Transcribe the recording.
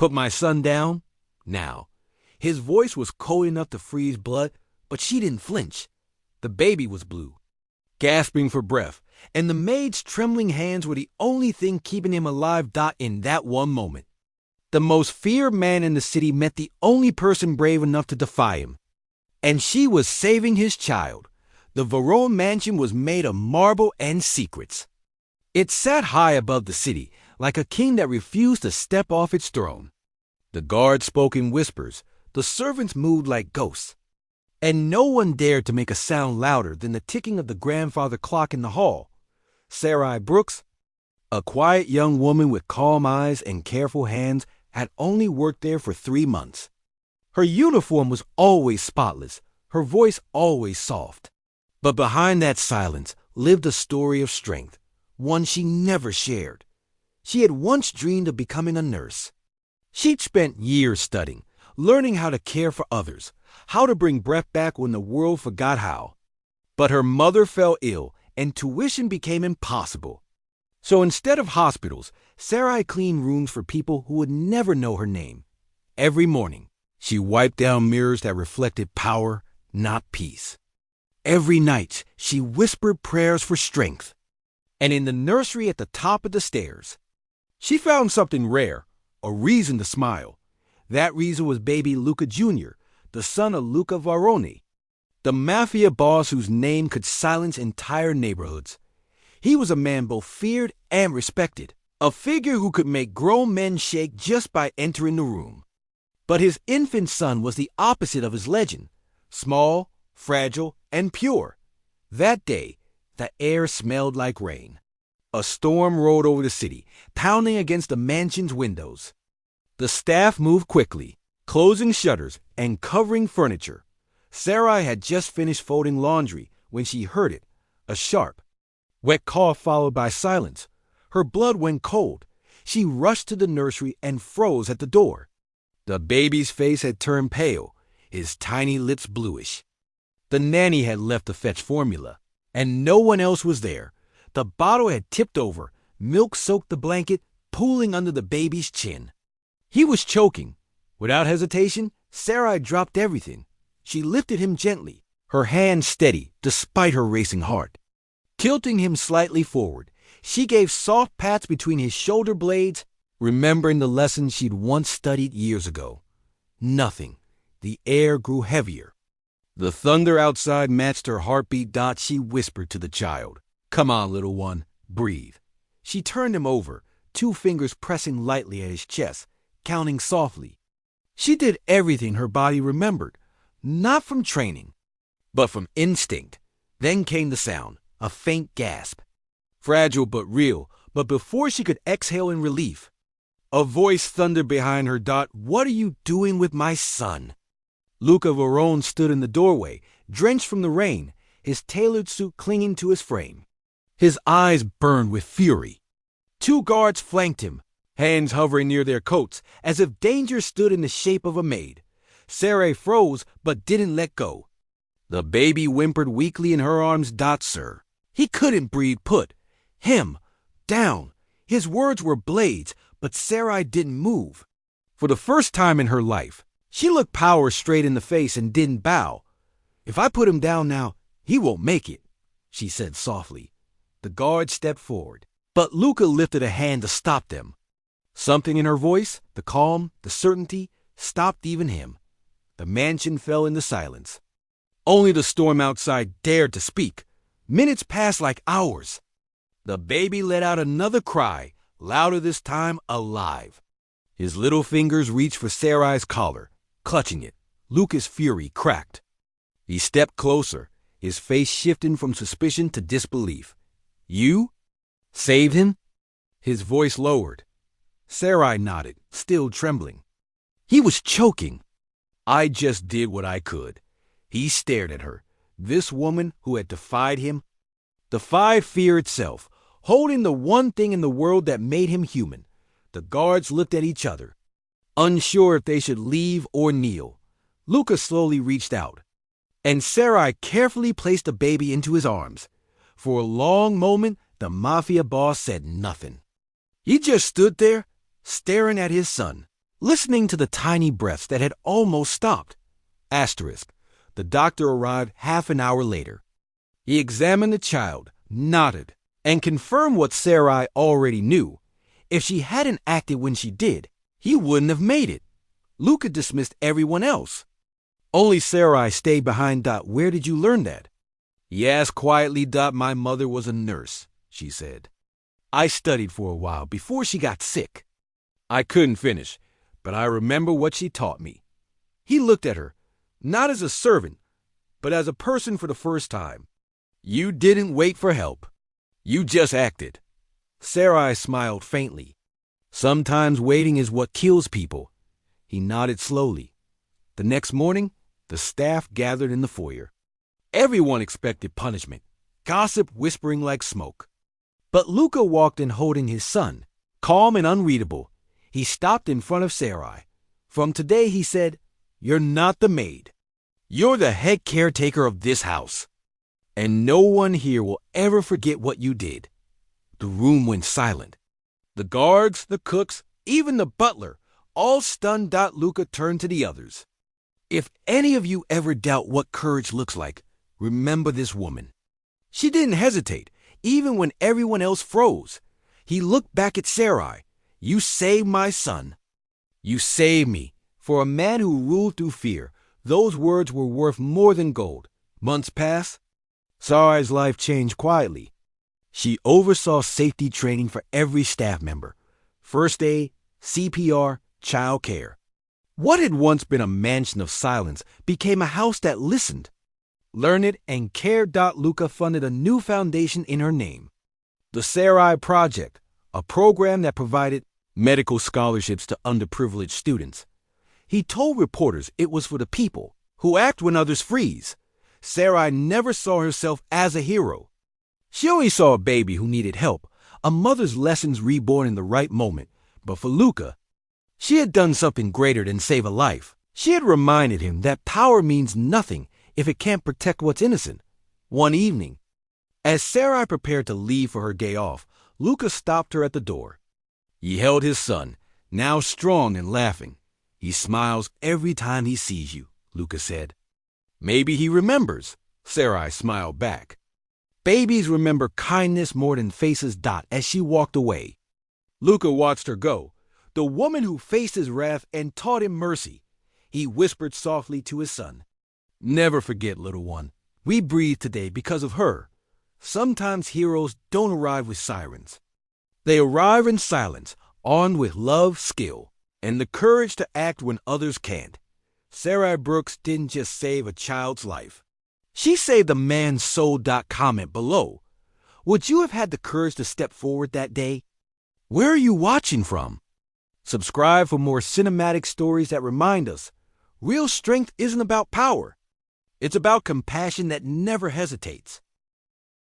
Put my son down? Now. His voice was cold enough to freeze blood, but she didn't flinch. The baby was blue, gasping for breath, and the maid's trembling hands were the only thing keeping him alive. In that one moment, the most feared man in the city met the only person brave enough to defy him. And she was saving his child. The Verone mansion was made of marble and secrets. It sat high above the city, like a king that refused to step off its throne. The guards spoke in whispers, the servants moved like ghosts, and no one dared to make a sound louder than the ticking of the grandfather clock in the hall. Sarai Brooks, a quiet young woman with calm eyes and careful hands, had only worked there for 3 months. Her uniform was always spotless, her voice always soft. But behind that silence lived a story of strength, one she never shared. She had once dreamed of becoming a nurse. She'd spent years studying, learning how to care for others, how to bring breath back when the world forgot how. But her mother fell ill, and tuition became impossible. So instead of hospitals, Sarai cleaned rooms for people who would never know her name. Every morning, she wiped down mirrors that reflected power, not peace. Every night, she whispered prayers for strength. And in the nursery at the top of the stairs, she found something rare, a reason to smile. That reason was baby Luca Jr., the son of Luca Varone, the Mafia boss whose name could silence entire neighborhoods. He was a man both feared and respected, a figure who could make grown men shake just by entering the room. But his infant son was the opposite of his legend, small, fragile, and pure. That day, the air smelled like rain. A storm rolled over the city, pounding against the mansion's windows. The staff moved quickly, closing shutters and covering furniture. Sarai had just finished folding laundry when she heard it, a sharp, wet cough followed by silence. Her blood went cold. She rushed to the nursery and froze at the door. The baby's face had turned pale, his tiny lips bluish. The nanny had left to fetch formula, and no one else was there. The bottle had tipped over, milk soaked the blanket, pooling under the baby's chin. He was choking. Without hesitation, Sarai dropped everything. She lifted him gently, her hand steady despite her racing heart. Tilting him slightly forward, she gave soft pats between his shoulder blades, remembering the lesson she'd once studied years ago. Nothing. The air grew heavier. The thunder outside matched her heartbeat. She whispered to the child, "Come on, little one, breathe." She turned him over, 2 fingers pressing lightly at his chest, counting softly. She did everything her body remembered, not from training, but from instinct. Then came the sound, a faint gasp. Fragile but real, but before she could exhale in relief, a voice thundered behind her. "What are you doing with my son?" Luca Varone stood in the doorway, drenched from the rain, his tailored suit clinging to his frame. His eyes burned with fury. 2 guards flanked him, hands hovering near their coats, as if danger stood in the shape of a maid. Sarai froze, but didn't let go. The baby whimpered weakly in her arms. "Sir." He couldn't breathe. "Put him down." His words were blades, but Sarai didn't move. For the first time in her life, she looked power straight in the face and didn't bow. "If I put him down now, he won't make it," she said softly. The guard stepped forward, but Luca lifted a hand to stop them. Something in her voice, the calm, the certainty, stopped even him. The mansion fell into silence. Only the storm outside dared to speak. Minutes passed like hours. The baby let out another cry, louder this time, alive. His little fingers reached for Sarai's collar, clutching it. Luca's fury cracked. He stepped closer, his face shifting from suspicion to disbelief. "You saved him?" His voice lowered. Sarai nodded, still trembling. He was choking. "I just did what I could." He stared at her, this woman who had defied him, defied fear itself, holding the one thing in the world that made him human. The guards looked at each other, unsure if they should leave or kneel. Luca slowly reached out, and Sarai carefully placed the baby into his arms. For a long moment, the Mafia boss said nothing. He just stood there, staring at his son, listening to the tiny breaths that had almost stopped. Asterisk. The doctor arrived half an hour later. He examined the child, nodded, and confirmed what Sarai already knew. If she hadn't acted when she did, he wouldn't have made it. Luca dismissed everyone else. Only Sarai stayed behind. Where did you learn that? He asked quietly. My mother was a nurse, she said. I studied for a while before she got sick. I couldn't finish, but I remember what she taught me. He looked at her, not as a servant, but as a person for the first time. You didn't wait for help. You just acted. Sarai smiled faintly. Sometimes waiting is what kills people. He nodded slowly. The next morning, the staff gathered in the foyer. Everyone expected punishment, gossip whispering like smoke. But Luca walked in holding his son, calm and unreadable. He stopped in front of Sarai. From today, he said, you're not the maid. You're the head caretaker of this house. And no one here will ever forget what you did. The room went silent. The guards, the cooks, even the butler, all stunned. Luca turned to the others. If any of you ever doubt what courage looks like, remember this woman. She didn't hesitate, even when everyone else froze. He looked back at Sarai. You saved my son. You saved me. For a man who ruled through fear, those words were worth more than gold. Months passed. Sarai's life changed quietly. She oversaw safety training for every staff member. First aid, CPR, child care. What had once been a mansion of silence became a house that listened. Learned and cared. Luca funded a new foundation in her name. The Sarai Project, a program that provided medical scholarships to underprivileged students. He told reporters it was for the people who act when others freeze. Sarai never saw herself as a hero. She only saw a baby who needed help, a mother's lessons reborn in the right moment. But for Luca, she had done something greater than save a life. She had reminded him that power means nothing if it can't protect what's innocent. One evening, as Sarai prepared to leave for her day off, Luca stopped her at the door. He held his son, now strong and laughing. He smiles every time he sees you, Luca said. Maybe he remembers, Sarai smiled back. Babies remember kindness more than faces. As she walked away, Luca watched her go, the woman who faced his wrath and taught him mercy. He whispered softly to his son, never forget, little one. We breathe today because of her. Sometimes heroes don't arrive with sirens. They arrive in silence, armed with love, skill, and the courage to act when others can't. Sarai Brooks didn't just save a child's life. She saved a man's soul. Comment below. Would you have had the courage to step forward that day? Where are you watching from? Subscribe for more cinematic stories that remind us real strength isn't about power. It's about compassion that never hesitates.